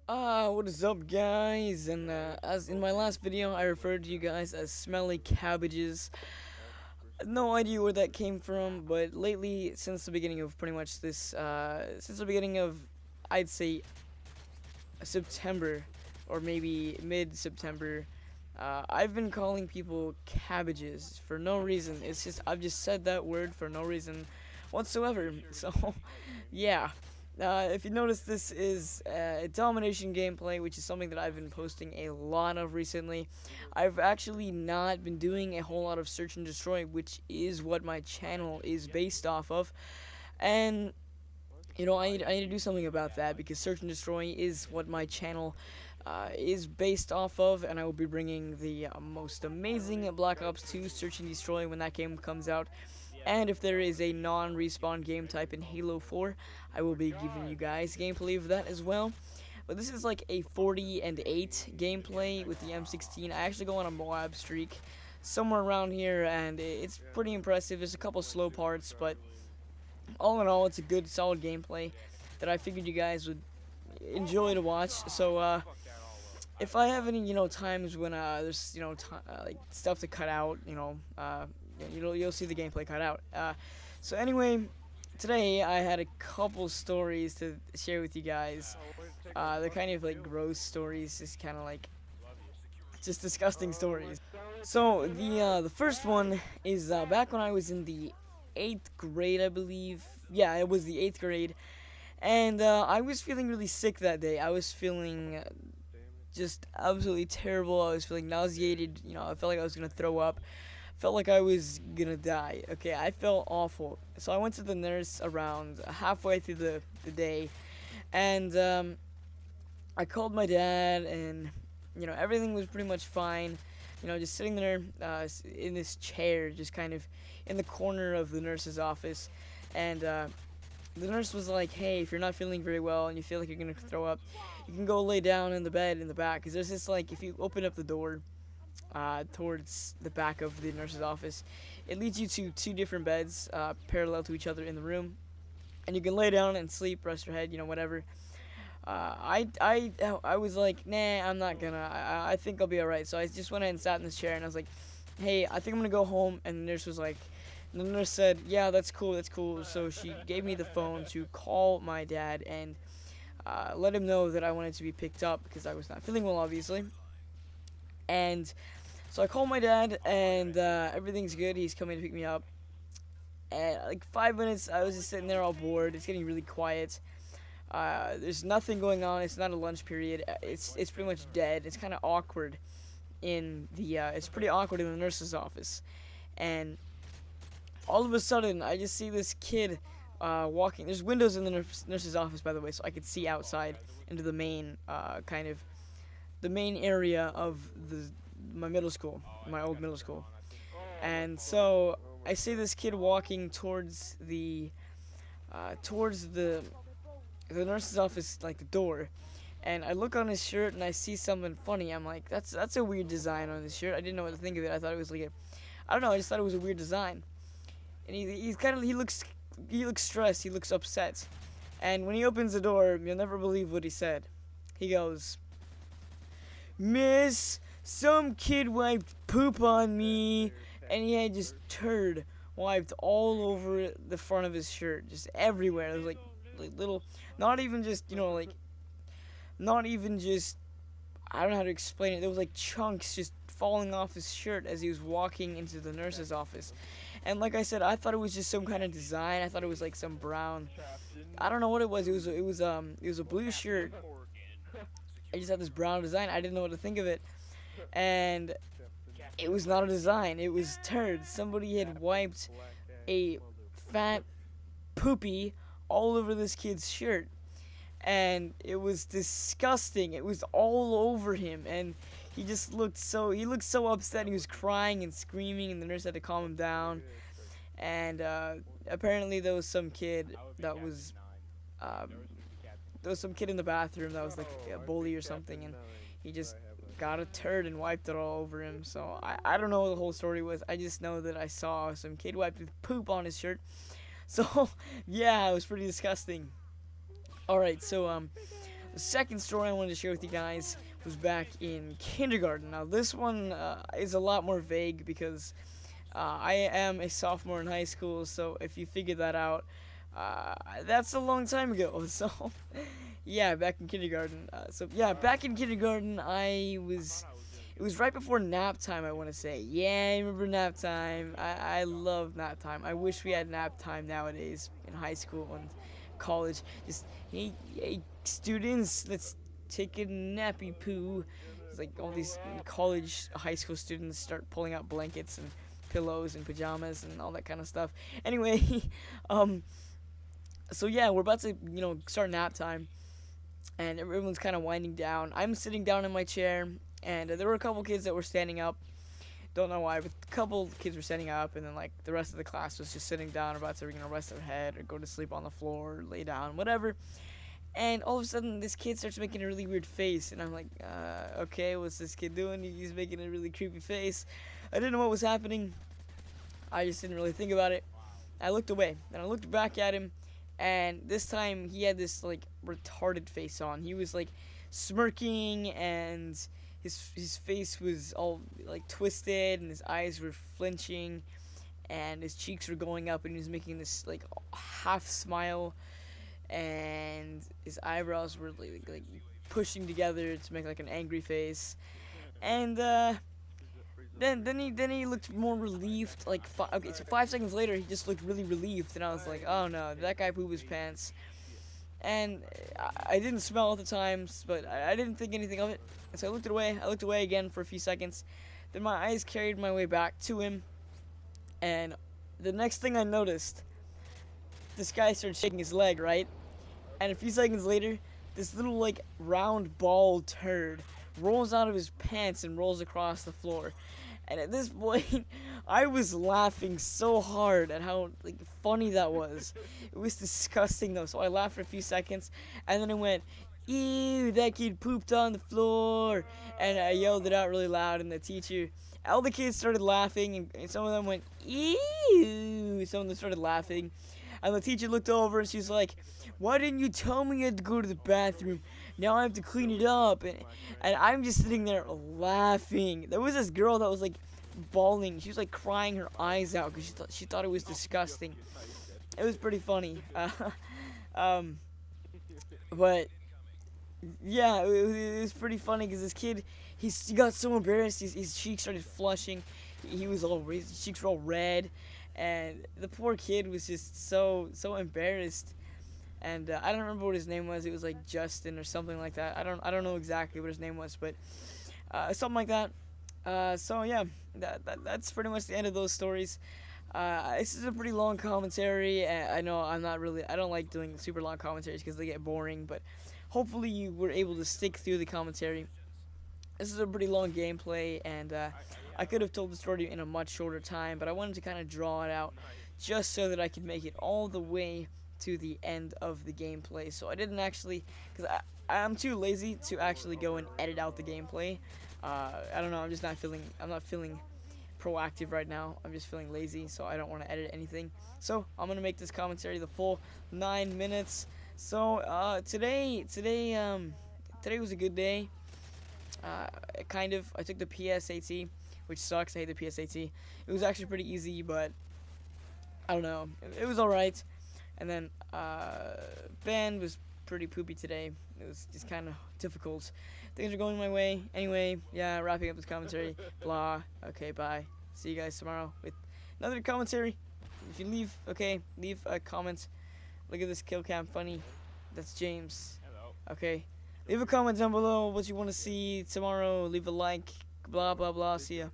What is up, guys? And as in my last video, I referred to you guys as smelly cabbages. No idea where that came from, but lately, since the beginning of pretty much this, since the beginning of, I'd say September, or maybe mid-September, I've been calling people cabbages for no reason. It's just I've just said that word for no reason whatsoever. So, yeah. If you notice, this is a domination gameplay, which is something that I've been posting a lot of recently. I've actually not been doing a whole lot of search and destroy, which is what my channel is based off of. And I need to do something about that because search and destroy is what my channel is based off of, and I will be bringing the most amazing Black Ops 2 Search and Destroy when that game comes out. And if there is a non-respawn game type in Halo 4, I will be giving you guys gameplay of that as well. But this is like a 40-8 gameplay with the M16. I actually go on a Moab streak somewhere around here, and it's pretty impressive. There's a couple slow parts, but all in all, it's a good, solid gameplay that I figured you guys would enjoy to watch. So, if I have any, times when there's, like stuff to cut out, you'll see the gameplay cut out. So anyway, today I had a couple stories to share with you guys. They're kind of like gross stories, just kind of like just disgusting stories. So the first one is back when I was in the 8th grade, I believe. Yeah, it was the 8th grade, and I was feeling really sick that day. I was feeling just absolutely terrible. I was feeling nauseated. I felt like I was gonna throw up. Felt like I was gonna die. Okay, I felt awful. So I went to the nurse around halfway through the day, and I called my dad, and everything was pretty much fine. Just sitting there in this chair, just kind of in the corner of the nurse's office, and the nurse was like, "Hey, if you're not feeling very well and you feel like you're gonna throw up, you can go lay down in the bed in the back. Because there's this, like, if you open up the door towards the back of the nurse's office, it leads you to two different beds parallel to each other in the room, and you can lay down and sleep, rest your head, whatever." I was like, nah, I'm not gonna. I think I'll be alright. So I just went ahead and sat in this chair, and I was like, "Hey, I think I'm gonna go home." And the nurse was like, the nurse said, "Yeah, that's cool, that's cool." So she gave me the phone to call my dad and let him know that I wanted to be picked up because I was not feeling well, obviously. And so I called my dad, and everything's good. He's coming to pick me up. And like 5 minutes, I was just sitting there all bored. It's getting really quiet. There's nothing going on. It's not a lunch period. It's pretty much dead. It's kind of awkward in the it's pretty awkward in the nurse's office, and all of a sudden I just see this kid walking. There's windows in the nurse's office, by the way, so I could see outside into the main kind of the main area of my middle school, my old middle school, and so I see this kid walking towards the nurse's office, like the door, and I look on his shirt and I see something funny. I'm like, that's a weird design on his shirt. I didn't know what to think of it. I thought it was like I don't know. I just thought it was a weird design. And he looks stressed. He looks upset. And when he opens the door, you'll never believe what he said. He goes, "Miss, some kid wiped poop on me," and he had just turd wiped all over the front of his shirt, just everywhere. It was like little, not even just not even just, I don't know how to explain it. There was like chunks just falling off his shirt as he was walking into the nurse's office. And like I said, I thought it was just some kind of design. I thought it was like some brown, I don't know what it was. It was a blue shirt. I just had this brown design. I didn't know what to think of it. And it was not a design. It was turd. Somebody had wiped a fat poopy all over this kid's shirt, and it was disgusting. It was all over him, and he looked so upset. He was crying and screaming, and the nurse had to calm him down. And apparently there was some kid that was there was some kid in the bathroom that was like a bully or something, and he just got a turd and wiped it all over him. So I don't know what the whole story was. I just know that I saw some kid wipe with poop on his shirt. So yeah, it was pretty disgusting. Alright, so The second story I wanted to share with you guys was back in kindergarten. Now, this one is a lot more vague because I am a sophomore in high school, so if you figure that out, that's a long time ago. So, yeah, back in kindergarten. Back in kindergarten, it was right before nap time, I want to say. Yeah, I remember nap time. I love nap time. I wish we had nap time nowadays in high school and college. Just, hey, students, let's take a nappy poo. It's like all these college, high school students start pulling out blankets and pillows and pajamas and all that kind of stuff. Anyway, um, so yeah, we're about to, start nap time, and everyone's kind of winding down. I'm sitting down in my chair, and there were a couple kids that were standing up. Don't know why, but a couple kids were standing up, and then like the rest of the class was just sitting down, about to rest their head or go to sleep on the floor, or lay down, whatever. And all of a sudden, this kid starts making a really weird face, and I'm like, okay, what's this kid doing? He's making a really creepy face. I didn't know what was happening. I just didn't really think about it. I looked away, and I looked back at him, and this time he had this like retarded face on. He was like smirking, and his face was all like twisted, and his eyes were flinching, and his cheeks were going up, and he was making this like half smile, and his eyebrows were like pushing together to make like an angry face, and then he looked more relieved. Like so 5 seconds later, he just looked really relieved, and I was like, oh no, that guy pooped his pants. And I didn't smell at the time, but I didn't think anything of it. And so I looked away. I looked away again for a few seconds. Then my eyes carried my way back to him, and the next thing I noticed, this guy started shaking his leg, right? And a few seconds later, this little like round ball turd rolls out of his pants and rolls across the floor. And at this point, I was laughing so hard at how like funny that was. It was disgusting though. So I laughed for a few seconds, and then I went, "Ew, that kid pooped on the floor!" And I yelled it out really loud. And the teacher, all the kids started laughing, and some of them went, "Ew!" Some of them started laughing, and the teacher looked over and she's like, "Why didn't you tell me you had to go to the bathroom? Now I have to clean it up." And I'm just sitting there laughing. There was this girl that was like bawling. She was like crying her eyes out because she thought it was disgusting. It was pretty funny. But yeah, it was pretty funny because this kid, he got so embarrassed. His cheeks started flushing. His cheeks were all red, and the poor kid was just so embarrassed. And I don't remember what his name was. It was like Justin or something like that. I don't know exactly what his name was, but something like that. So yeah, that's pretty much the end of those stories. This is a pretty long commentary. I know I don't like doing super long commentaries because they get boring, but hopefully you were able to stick through the commentary. This is a pretty long gameplay, and I could have told the story in a much shorter time, but I wanted to kind of draw it out just so that I could make it all the way to the end of the gameplay. So I didn't actually, because I'm too lazy to actually go and edit out the gameplay. I don't know, I'm not feeling proactive right now. I'm just feeling lazy, so I don't want to edit anything. So I'm gonna make this commentary the full 9 minutes. So today was a good day. I took the PSAT, which sucks. I hate the PSAT. It was actually pretty easy, but I don't know. It was alright. And then band was pretty poopy today. It was just kind of difficult. Things are going my way. Anyway, yeah, wrapping up this commentary. Blah. Okay, bye. See you guys tomorrow with another commentary. If you leave a comment. Look at this kill cam funny. That's James. Hello. Okay. Leave a comment down below what you want to see tomorrow. Leave a like. Blah, blah, blah. See ya.